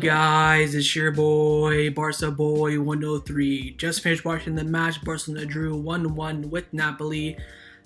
guys? It's your boy, Barca Boy 103. Just finished watching the match. Barcelona drew 1-1 with Napoli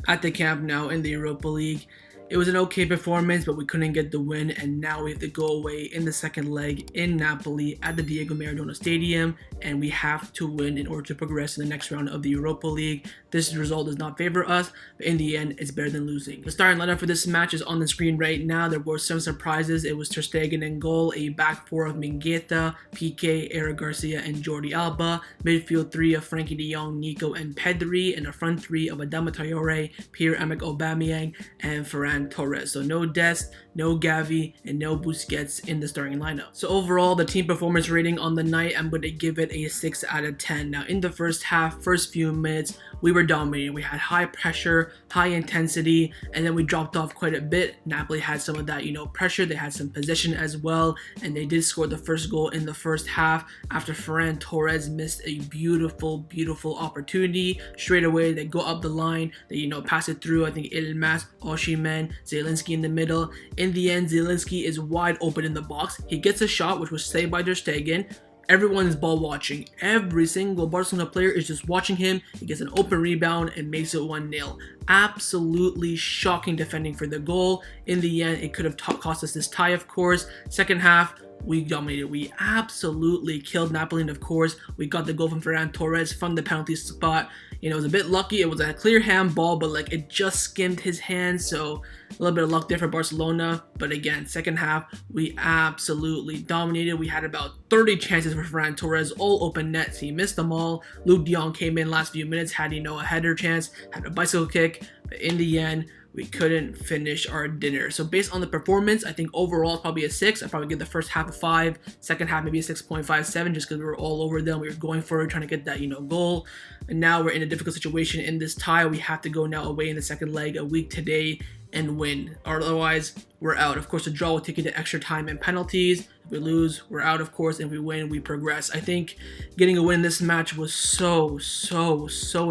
at the Camp Nou in the Europa League. It was an okay performance, but we couldn't get the win, and now we have to go away in the second leg in Napoli at the Diego Maradona Stadium, and we have to win in order to progress in the next round of the Europa League. This result does not favor us, but in the end, it's better than losing. The starting lineup for this match is on the screen right now. There were some surprises. It was Ter Stegen in goal, a back four of Mingueza, Pique, Eric Garcia, and Jordi Alba, midfield three of Frankie de Jong, Nico, and Pedri, and a front three of Adama Traore, Pierre-Emerick Aubameyang, and Ferran Torres. So no Dest, no Xavi, and no Busquets in the starting lineup. So overall, the team performance rating on the night, I'm going to give it a 6 out of 10. Now in the first half, first few minutes, we were dominating. We had high pressure, high intensity, and then we dropped off quite a bit. Napoli had some of that, pressure. They had some possession as well, and they did score the first goal in the first half after Ferran Torres missed a beautiful opportunity. Straight away, they go up the line. They, pass it through. I think Ilmaz, Osimhen, Zielinski in the middle. In the end, Zielinski is wide open in the box. He gets a shot, which was saved by Ter Stegen. Everyone is ball watching. Every single Barcelona player is just watching him. He gets an open rebound and makes it 1-0. Absolutely shocking defending for the goal. In the end, it could have cost us this tie, of course. Second half, we dominated. We absolutely killed Napoli, and of course, we got the goal from Ferran Torres from the penalty spot. It was a bit lucky. It was a clear handball, but it just skimmed his hand, so a little bit of luck there for Barcelona. But again, second half, we absolutely dominated. We had about 30 chances for Ferran Torres, all open nets. He missed them all. Luke de Jong came in last few minutes, had a header chance, had a bicycle kick, but in the end, we couldn't finish our dinner. So based on the performance, I think overall it's probably a 6. I'd probably give the first half a 5, second half maybe a 6.57, just because we were all over them. We were going for it, trying to get that goal. And now we're in a difficult situation in this tie. We have to go now away in the second leg a week today and win. Otherwise, we're out. Of course, a draw will take you to extra time and penalties. If we lose, we're out, of course, and if we win, we progress. I think getting a win in this match was so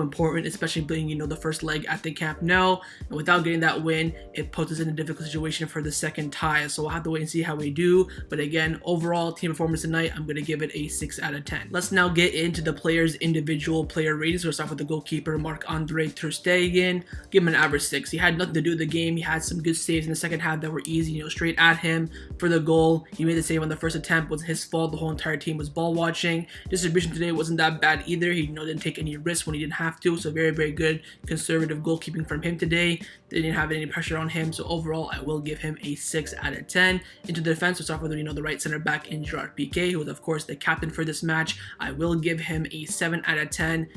important, especially being, the first leg at the Camp Nou. And without getting that win, it puts us in a difficult situation for the second tie. So we'll have to wait and see how we do. But again, overall team performance tonight, I'm going to give it a 6 out of 10. Let's now get into the players' individual player ratings. We'll start with the goalkeeper, Marc-Andre Ter Stegen. Give him an average 6. He had nothing to do with the game. He had some good saves in the second half that were easy, straight at him for the goal. He made the save on the first attempt. Wasn't his fault. The whole entire team was ball watching. Distribution today wasn't that bad either. He didn't take any risks when he didn't have to. So very good conservative goalkeeping from him today. They didn't have any pressure on him. So overall, I will give him a 6 out of 10. Into the defense, we'll start with the right center back in Gerard Pique, who was of course the captain for this match. I will give him a 7 out of 10.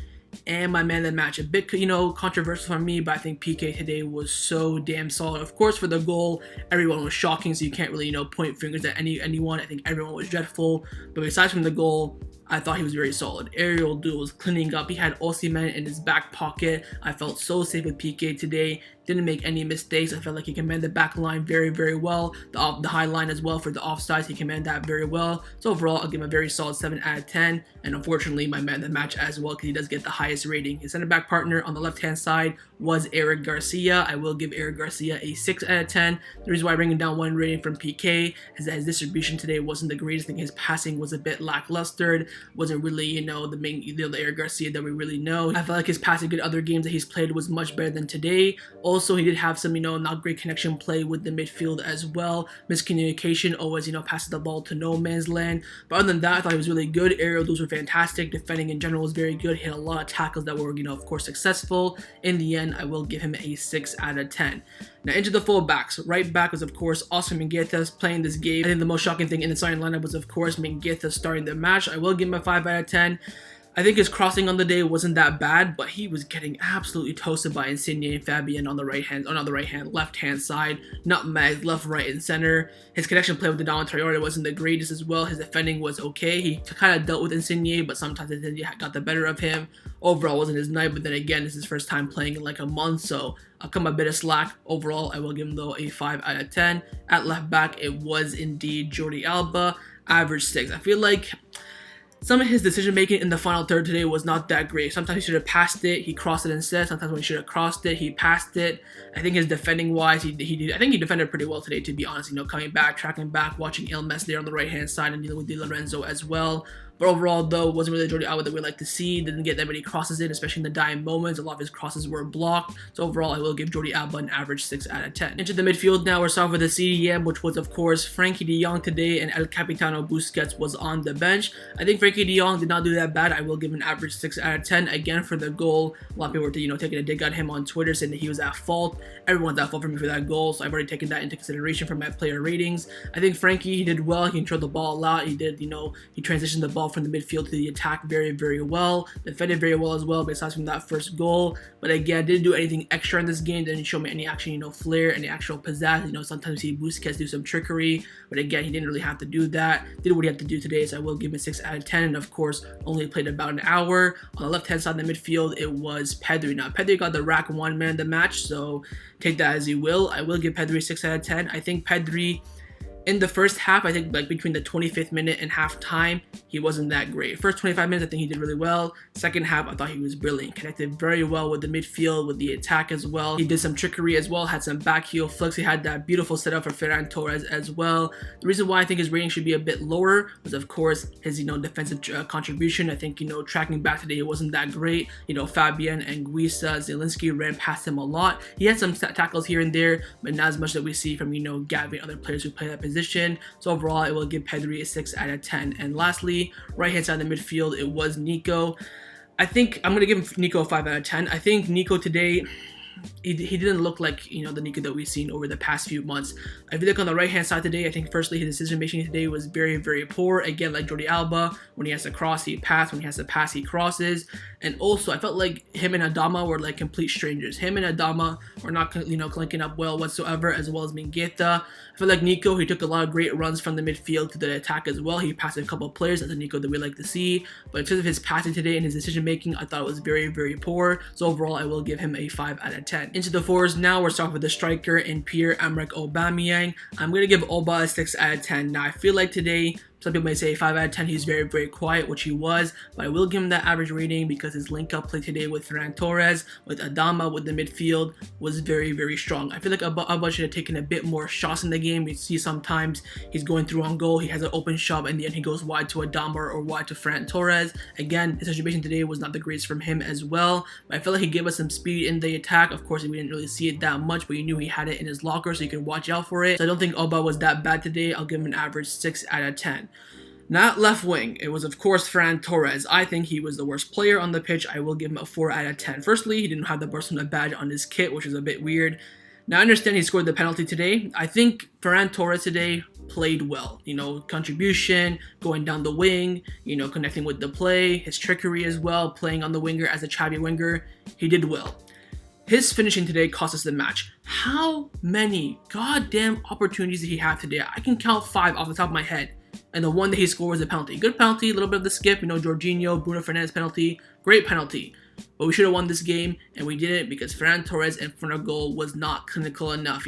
And my man of the match, a bit, controversial for me, but I think Pique today was so damn solid. Of course, for the goal, everyone was shocking, so you can't really, point fingers at anyone. I think everyone was dreadful. But besides from the goal, I thought he was very solid. Aerial duel was cleaning up. He had Osimhen in his back pocket. I felt so safe with Pique today. Didn't make any mistakes. I felt like he commanded the back line very well. The high line as well for the offsides, he commanded that very well. So overall, I'll give him a very solid 7 out of 10. And unfortunately, my man of the match as well, because he does get the highest rating. His center back partner on the left-hand side was Eric Garcia. I will give Eric Garcia a 6 out of 10. The reason why I bring him down one rating from Pique is that his distribution today wasn't the greatest. I think his passing was a bit lackluster. Wasn't really, the Eric Garcia that we really know. I felt like his passing in other games that he's played was much better than today. Also, he did have some, not great connection play with the midfield as well. Miscommunication, always, passes the ball to no man's land. But other than that, I thought he was really good. Aerial duels were fantastic. Defending in general was very good. He had a lot of tackles that were, of course, successful. In the end, I will give him a 6 out of 10. Now into the fullbacks. Right back was, of course, Oscar Mingueza playing this game. I think the most shocking thing in the starting lineup was, of course, Mingueza starting the match. I will give him a 5 out of 10. I think his crossing on the day wasn't that bad, but he was getting absolutely toasted by Insigne and Fabian on the left-hand side, nutmeg, left, right, and center. His connection play with the Adama Traore wasn't the greatest as well. His defending was okay. He kind of dealt with Insigne, but sometimes Insigne got the better of him. Overall, wasn't his night, but then again, this is his first time playing in a month, so I'll come a bit of slack. Overall, I will give him, though, a 5 out of 10. At left back, it was indeed Jordi Alba, average 6. I feel like some of his decision making in the final third today was not that great. Sometimes he should have passed it, he crossed it instead. Sometimes when he should have crossed it, he passed it. I think his defending wise, I think he defended pretty well today, to be honest. You know, coming back, tracking back, watching Messi there on the right hand side and dealing with Di Lorenzo as well. But overall, though, it wasn't really the Jordi Alba that we like to see. Didn't get that many crosses in, especially in the dying moments. A lot of his crosses were blocked. So overall, I will give Jordi Alba an average 6 out of 10. Into the midfield now, we're starting with the CDM, which was, of course, Frankie de Jong today, and El Capitano Busquets was on the bench. I think Frankie de Jong did not do that bad. I will give him an average 6 out of 10. Again, for the goal, a lot of people were, taking a dig at him on Twitter, saying that he was at fault. Everyone's at fault for me for that goal, so I've already taken that into consideration for my player ratings. I think Frankie, he did well. He controlled the ball a lot. He did, he transitioned the ball from the midfield to the attack very, very well. Defended very well as well, besides from that first goal. But again, didn't do anything extra in this game. Didn't show me any actual, flair, any actual pizzazz. Sometimes you see Busquets do some trickery, but again, he didn't really have to do that. Did what he had to do today, so I will give him a 6 out of 10. And of course, only played about an hour. On the left-hand side of the midfield, it was Pedri. Now, Pedri got the rack 1 man of the match, so take that as you will. I will give Pedri 6 out of 10. I think Pedri, in the first half, I think like between the 25th minute and halftime, he wasn't that great. First 25 minutes, I think he did really well. Second half, I thought he was brilliant. Connected very well with the midfield, with the attack as well. He did some trickery as well, had some back heel flicks. He had that beautiful setup for Ferran Torres as well. The reason why I think his rating should be a bit lower was, of course, his, defensive contribution. I think, tracking back today, it wasn't that great. Fabian and Guisa, Zielinski ran past him a lot. He had some tackles here and there, but not as much that we see from, Gavi and other players who play that position. So overall, I will give Pedri a 6 out of 10. And lastly, right hand side of the midfield, it was Nico. I think I'm going to give Nico a 5 out of 10. I think Nico today, he didn't look like, the Nico that we've seen over the past few months. If you look on the right-hand side today, I think firstly his decision making today was very, very poor. Again, like Jordi Alba, when he has to cross, he passes. When he has to pass, he crosses. And also, I felt like him and Adama were like complete strangers. Him and Adama were not, clinking up well whatsoever, as well as Mingueza. I feel like Nico, he took a lot of great runs from the midfield to the attack as well. He passed a couple of players. That's a Nico that we like to see. But in terms of his passing today and his decision making, I thought it was very, very poor. So overall, I will give him a 5 out of 10. Into the forwards now, we're starting with the striker in Pierre-Emerick Aubameyang. I'm going to give Oba a 6 out of 10. Now, I feel like today, some people may say 5 out of 10, he's very, very quiet, which he was, but I will give him that average rating because his link-up play today with Ferran Torres, with Adama, with the midfield, was very, very strong. I feel like Oba should have taken a bit more shots in the game. We see sometimes he's going through on goal, he has an open shot, and in the end he goes wide to Adama or wide to Ferran Torres. Again, his situation today was not the greatest from him as well, but I feel like he gave us some speed in the attack. Of course, we didn't really see it that much, but you knew he had it in his locker, so you could watch out for it. So I don't think Oba was that bad today. I'll give him an average 6 out of 10. Not left wing, it was of course Ferran Torres. I think he was the worst player on the pitch. I will give him a 4 out of 10. Firstly, he didn't have the Barcelona badge on his kit, which is a bit weird. Now I understand he scored the penalty today. I think Ferran Torres today played well. Contribution, going down the wing, connecting with the play, his trickery as well, playing on the winger as a Xavi winger. He did well. His finishing today cost us the match. How many goddamn opportunities did he have today? I can count 5 off the top of my head. And the one that he scored was a penalty. Good penalty, a little bit of the skip, Jorginho, Bruno Fernandes penalty. Great penalty. But we should have won this game, and we didn't because Ferran Torres in front of goal was not clinical enough,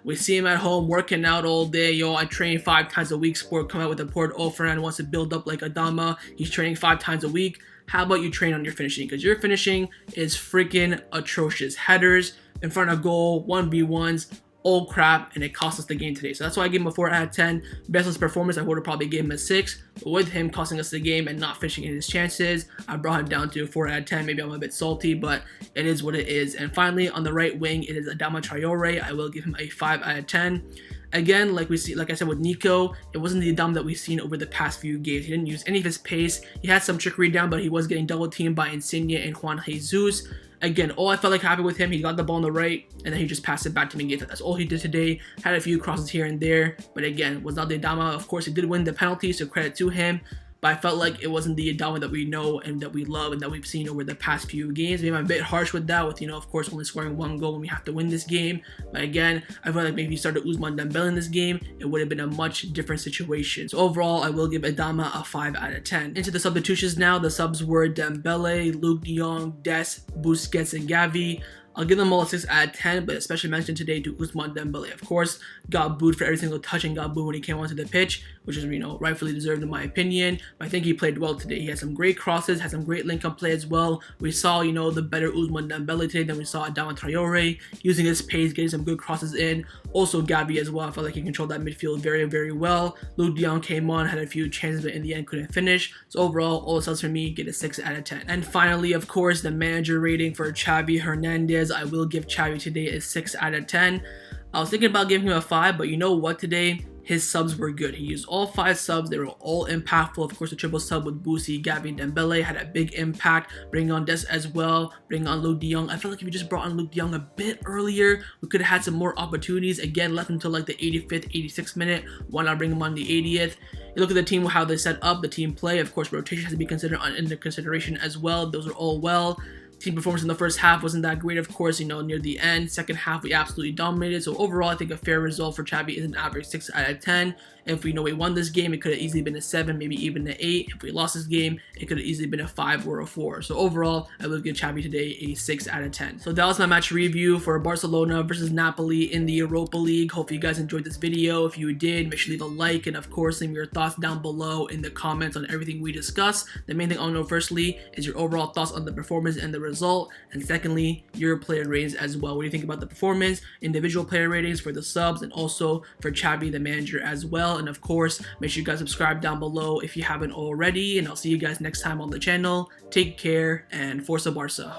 We see him at home working out all day. I train 5 times a week. Sport come out with a report, Ferran wants to build up like Adama. He's training 5 times a week. How about you train on your finishing? Because your finishing is freaking atrocious. Headers in front of goal, 1v1s, old crap, and it cost us the game today. So that's why I gave him a 4 out of 10. Best of his performance, I would have probably gave him a 6. But with him costing us the game and not finishing in his chances, I brought him down to a 4 out of 10. Maybe I'm a bit salty, but it is what it is. And finally, on the right wing, it is Adama Traore. I will give him a 5 out of 10. Again, like I said with Nico, it wasn't the Adama that we've seen over the past few games. He didn't use any of his pace. He had some trickery down, but he was getting double teamed by Insigne and Juan Jesus. Again, all I felt like happened with him, he got the ball on the right, and then he just passed it back to Mingueza. That's all he did today. Had a few crosses here and there, but again, was not the Adama. Of course, he did win the penalty, so credit to him. But I felt like it wasn't the Adama that we know and that we love and that we've seen over the past few games. Maybe I'm a bit harsh with that, with, of course, only scoring 1 goal when we have to win this game. But again, I feel like maybe if you started Ousmane Dembele in this game, it would have been a much different situation. So overall, I will give Adama a 5 out of 10. Into the substitutions now, the subs were Dembele, Luke de Jong, Des, Busquets, and Xavi. I'll give them all a 6 out of 10, but especially mentioned today to Ousmane Dembele. Of course, got booed for every single touch and got booed when he came onto the pitch, which is, rightfully deserved in my opinion. But I think he played well today. He had some great crosses, had some great link-up play as well. We saw, the better Ousmane Dembele today than we saw Adama Traore, using his pace, getting some good crosses in. Also Gavi as well. I felt like he controlled that midfield very, very well. Luke de Jong came on, had a few chances, but in the end couldn't finish. So overall, all the subs for me get a 6 out of 10. And finally, of course, the manager rating for Xavi Hernandez. I will give Xavi today a 6 out of 10. I was thinking about giving him a 5, but you know what today? His subs were good. He used all 5 subs. They were all impactful. Of course, the triple sub with Busquets, Gavi, and Dembele had a big impact. Bringing on Des as well. Bringing on Luke de Jong. I feel like if we just brought on Luke de Jong a bit earlier, we could have had some more opportunities. Again, left until like the 85th, 86th minute. Why not bring him on the 80th? You look at the team, how they set up, the team play. Of course, rotation has to be considered under consideration as well. Those are all well. Team performance in the first half wasn't that great, of course, near the end. Second half, we absolutely dominated. So overall, I think a fair result for Xavi is an average 6 out of 10. If we won this game, it could have easily been a 7, maybe even an 8. If we lost this game, it could have easily been a 5 or a 4. So overall, I will give Xavi today a 6 out of 10. So that was my match review for Barcelona versus Napoli in the Europa League. Hope you guys enjoyed this video. If you did, make sure to leave a like, and of course, leave your thoughts down below in the comments on everything we discussed. The main thing I want to know firstly is your overall thoughts on the performance and the result, and secondly, your player ratings as well. What do you think about the performance, individual player ratings for the subs, and also for Xavi, the manager, as well. And of course, make sure you guys subscribe down below if you haven't already, and I'll see you guys next time on the channel. Take care, and Forza Barca.